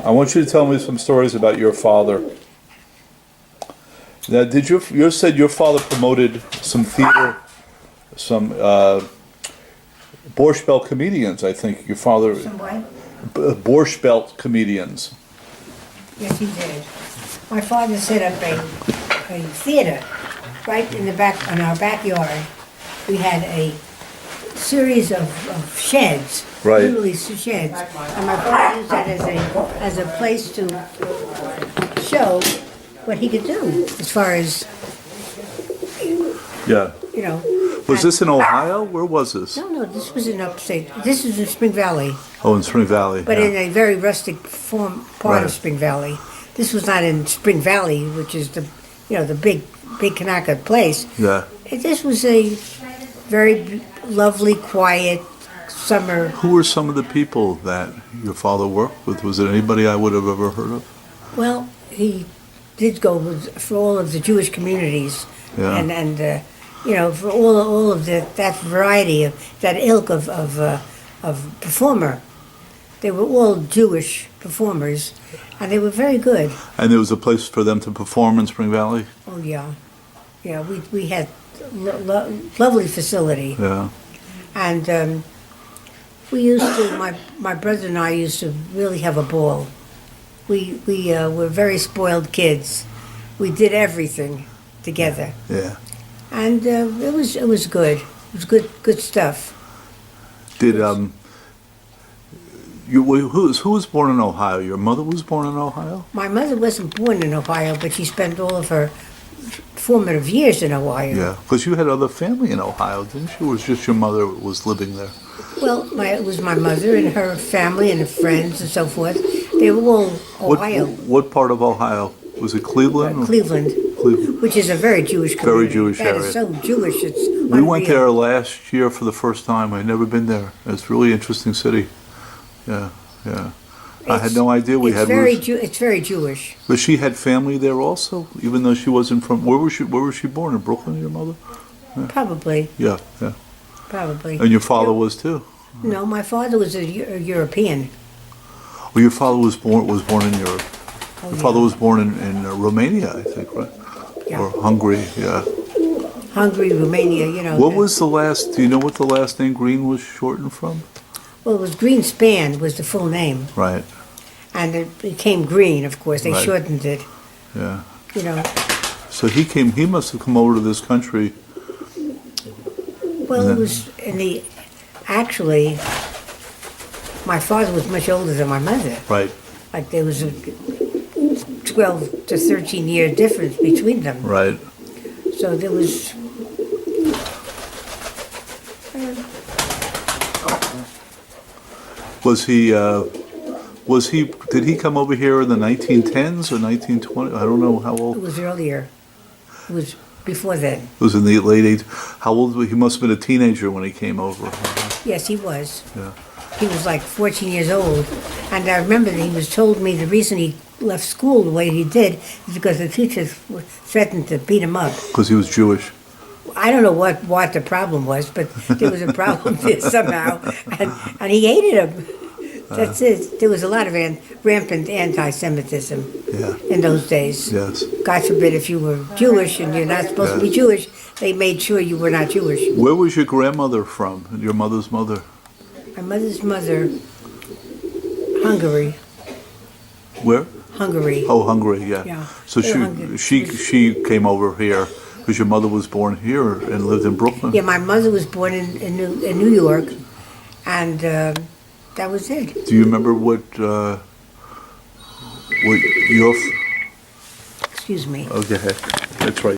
I want you to tell me some stories about your father. Now, did you said your father promoted some theater, some Borscht Belt comedians, I think. Your father... Some what? Borscht Belt comedians. Yes, he did. My father set up a theater right in the back, in our backyard. We had a series of sheds, Right. literally sheds. And my father used that as a place to show what he could do as far as, Yeah. you know. Was this in Ohio? Where was this? No, this was in upstate. This is in Spring Valley, Oh, in Spring Valley. but yeah. in a very rustic part Right. of Spring Valley. This was not in Spring Valley, which is the big Kanaka place. Yeah. This was a very lovely, quiet summer. Who were some of the people that your father worked with? Was it anybody I would have ever heard of? Well, he did go for all of the Jewish communities, Yeah. and for all of that variety of that ilk of performer. They were all Jewish performers, and they were very good. And there was a place for them to perform in Spring Valley? Oh yeah, we had lovely facility. Yeah. And we used to, my brother and I used to really have a ball. We were very spoiled kids. We did everything together, Yeah. and it was good. It was good stuff. Did who was born in Ohio? Your mother was born in Ohio? My mother wasn't born in Ohio, but she spent all of her formative years in Ohio. Yeah, because you had other family in Ohio, didn't you? Or was just your mother was living there? Well, it was my mother and her family and her friends and so forth. They were all Ohio. What part of Ohio? Was it Cleveland? Cleveland, Cleveland. which is a very Jewish community. Very Jewish That area. is so Jewish, it's We went unreal. there last year for the first time. I'd never been there. It's a really interesting city. Yeah, yeah. I had no idea we had. It's very Jewish. But she had family there also, even though she wasn't from. Where was she born? In Brooklyn, your mother? Probably, Yeah, yeah. probably. And your father was too. No, my father was a European. Well, your father was born in Europe. Oh, Your father was born in Romania, I think, right? Yeah. Or Hungary, yeah. Hungary, Romania, What was the last? Do you know what the last name Green was shortened from? Well, it was Greenspan was the full name, Right. and it became Green. Of course, they Right. shortened it. Yeah. You know. So he came. He must have come over to this country. Well, And it then- was actually, my father was much older than my mother. Right. Like there was a 12 to 13 year difference between them. Right. So there was. Was he? Did he come over here in the 1910s or 1920s? I don't know how It old. was earlier. It was before then. It was in the late 80s. How old? He must have been a teenager when he came over. Yes, he was. Yeah. He was like 14 years old. And I remember that he was told me the reason he left school the way he did is because the teachers threatened to beat him up. Because he was Jewish. I don't know what the problem was, but there was a problem there somehow. And he hated him. That's it. There was a lot of rampant anti-Semitism Yeah. in those days. Yes. God forbid if you were Jewish and you're not supposed to be Jewish, they made sure you were not Jewish. Where was your grandmother from? Your mother's mother? My mother's mother, Hungary. Where? Hungary. Oh, Hungary. Yeah. Yeah. So They're Hungary. she came over here because your mother was born here and lived in Brooklyn. Yeah, my mother was born in New York, and that was it. Do you remember what your? Excuse me. Okay, that's right.